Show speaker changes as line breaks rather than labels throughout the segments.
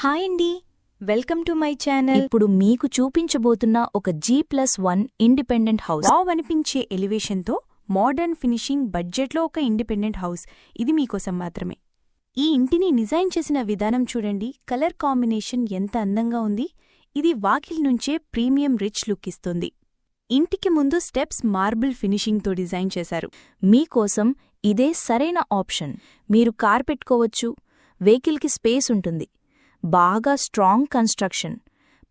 Hi అండి, welcome to my channel.
ఇప్పుడు మీకు చూపించబోతున్న ఒక G+1 ఇండిపెండెంట్ హౌస్.
వావ్ అనిపించే ఎలివేషన్తో మోడర్న్ ఫినిషింగ్ బడ్జెట్లో ఒక ఇండిపెండెంట్ హౌస్. ఇది మీకోసం మాత్రమే. ఈ ఇంటిని డిజైన్ చేసిన విధానం చూడండి. కలర్ కాంబినేషన్ ఎంత అందంగా ఉంది. ఇది వాకిల్ నుంచే ప్రీమియం రిచ్ లుక్ ఇస్తుంది. ఇంటికి ముందు స్టెప్స్ మార్బుల్ ఫినిషింగ్తో డిజైన్ చేశారు.
మీకోసం ఇదే సరైన ఆప్షన్. మీరు కార్ పెట్టుకోవచ్చు, వెహికల్కి స్పేస్ ఉంటుంది. బాగా స్ట్రాంగ్ కన్స్ట్రక్షన్,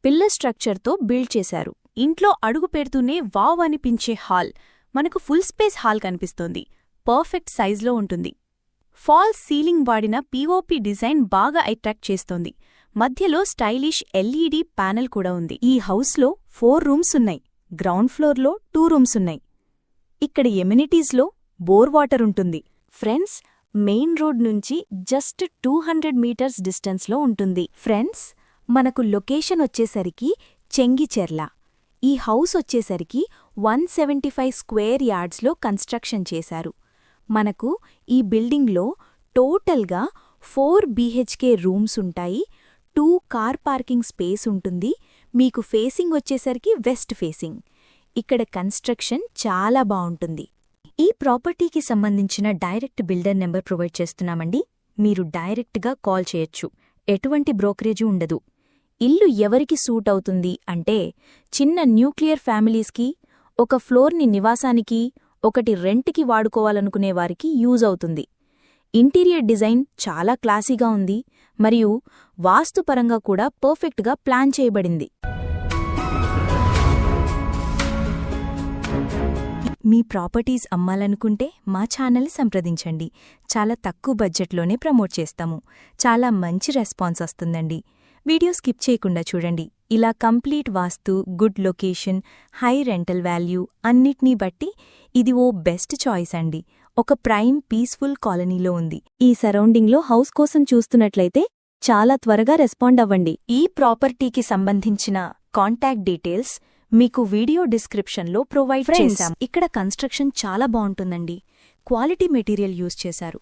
పిల్లర్ స్ట్రక్చర్తో బిల్డ్ చేశారు.
ఇంట్లో అడుగు పెడుతూనే వావ్ అనిపించే హాల్. మనకు ఫుల్ స్పేస్ హాల్ కనిపిస్తోంది. పర్ఫెక్ట్ సైజ్లో ఉంటుంది. ఫాల్స్ సీలింగ్ వాడిన పీఓపీ డిజైన్ బాగా అట్రాక్ట్ చేస్తోంది. మధ్యలో స్టైలిష్ ఎల్ఈడీ ప్యానెల్ కూడా ఉంది.
ఈ హౌస్లో 4 రూమ్స్ ఉన్నాయి. గ్రౌండ్ ఫ్లోర్లో 2 రూమ్స్ ఉన్నాయి. ఇక్కడ ఎమ్యూనిటీస్లో బోర్ వాటర్ ఉంటుంది. ఫ్రెండ్స్, మెయిన్ రోడ్ నుంచి జస్ట్ 200 మీటర్స్ డిస్టెన్స్లో ఉంటుంది. ఫ్రెండ్స్, మనకు లొకేషన్ వచ్చేసరికి చెంగిచెర్ల. ఈ హౌస్ వచ్చేసరికి 175 స్క్వేర్ యార్డ్స్లో కన్స్ట్రక్షన్ చేశారు. మనకు ఈ బిల్డింగ్లో టోటల్గా 4 BHK రూమ్స్ ఉంటాయి. 2 కార్ పార్కింగ్ స్పేస్ ఉంటుంది. మీకు ఫేసింగ్ వచ్చేసరికి వెస్ట్ ఫేసింగ్. ఇక్కడ కన్స్ట్రక్షన్ చాలా బావుంటుంది. ఈ ప్రాపర్టీకి సంబంధించిన డైరెక్ట్ బిల్డర్ నెంబర్ ప్రొవైడ్ చేస్తున్నామండి. మీరు డైరెక్ట్గా కాల్ చేయొచ్చు. ఎటువంటి బ్రోకరేజు ఉండదు. ఇల్లు ఎవరికి సూట్ అవుతుంది అంటే, చిన్న న్యూక్లియర్ ఫ్యామిలీస్కి, ఒక ఫ్లోర్ని నివాసానికి, ఒకటి రెంట్కి వాడుకోవాలనుకునేవారికి యూజ్ అవుతుంది. ఇంటీరియర్ డిజైన్ చాలా క్లాసీగా ఉంది మరియు వాస్తుపరంగా కూడా పర్ఫెక్ట్గా ప్లాన్ చేయబడింది. మీ ప్రాపర్టీస్ అమ్మాలనుకుంటే మా ఛానల్ సంప్రదించండి. చాలా తక్కువ బడ్జెట్లోనే ప్రమోట్ చేస్తాము. చాలా మంచి రెస్పాన్స్ వస్తుందండి. వీడియో స్కిప్ చేయకుండా చూడండి. ఇలా complete vastu, good location, high rental value అన్నిటినీ బట్టి ఇది ఓ బెస్ట్ చాయిస్ అండి. ఒక ప్రైమ్ పీస్ఫుల్ కాలనీలో ఉంది. ఈ సరౌండింగ్లో హౌస్ కోసం చూస్తున్నట్లయితే చాలా త్వరగా రెస్పాండ్ అవ్వండి. ఈ ప్రాపర్టీకి సంబంధించిన కాంటాక్ట్ డీటెయిల్స్ మీకు వీడియో డిస్క్రిప్షన్లో ప్రొవైడ్ చేశాం. ఇక్కడ కన్స్ట్రక్షన్ చాలా బావుంటుందండి. క్వాలిటీ మెటీరియల్ యూజ్ చేశారు.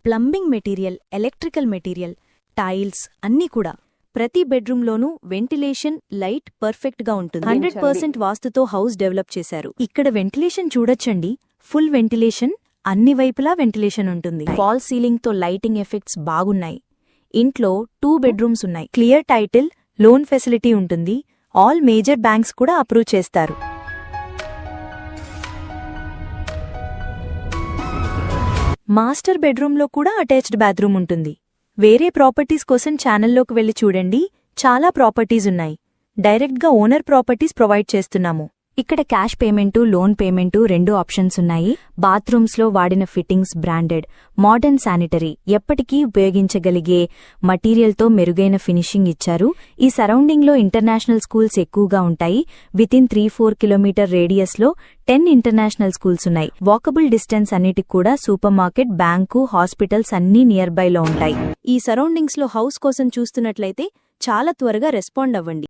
Plumbing material, electrical material, tiles అన్నీ కూడా. ప్రతి బెడ్రూమ్లోనూ వెంటిలేషన్, లైట్ పర్ఫెక్ట్గా ఉంటుంది. 100% వాస్తుతో హౌస్ డెవలప్ చేశారు. ఇక్కడ వెంటిలేషన్ చూడొచ్చండి. ఫుల్ వెంటిలేషన్, అన్ని వైపులా వెంటిలేషన్ ఉంటుంది. ఫాల్ సీలింగ్తో లైటింగ్ ఎఫెక్ట్స్ బాగున్నాయి. ఇంట్లో 2 బెడ్రూమ్స్ ఉన్నాయి. క్లియర్ టైటిల్, లోన్ ఫెసిలిటీ ఉంటుంది. ఆల్ మేజర్ బ్యాంక్స్ కూడా అప్రూవ్ చేస్తారు. మాస్టర్ బెడ్రూమ్లో కూడా అటాచ్డ్ బాత్రూమ్ ఉంటుంది. వేరే ప్రాపర్టీస్ కోసం ఛానల్లోకి వెళ్లి చూడండి. చాలా ప్రాపర్టీస్ ఉన్నాయి. డైరెక్ట్గా ఓనర్ ప్రాపర్టీస్ ప్రొవైడ్ చేస్తున్నాము. ఇక్కడ cash payment, loan payment 2 options ఉన్నాయి. బాత్రూమ్స్లో వాడిన ఫిట్టింగ్స్ బ్రాండెడ్, మోడర్న్ శానిటరీ, ఎప్పటికీ ఉపయోగించగలిగే మటీరియల్తో మెరుగైన ఫినిషింగ్ ఇచ్చారు. ఈ సరౌండింగ్లో ఇంటర్నేషనల్ స్కూల్స్ ఎక్కువగా ఉంటాయి. వితిన్ 3-4 కిలోమీటర్ రేడియస్లో 10 ఇంటర్నేషనల్ స్కూల్స్ ఉన్నాయి. వాకబుల్ డిస్టెన్స్ అన్నిటికి కూడా సూపర్ మార్కెట్, బ్యాంకు, హాస్పిటల్స్ అన్నీ నియర్ బైలో ఉంటాయి. ఈ సరౌండింగ్స్లో హౌస్ కోసం చూస్తున్నట్లయితే చాలా త్వరగా రెస్పాండ్ అవ్వండి.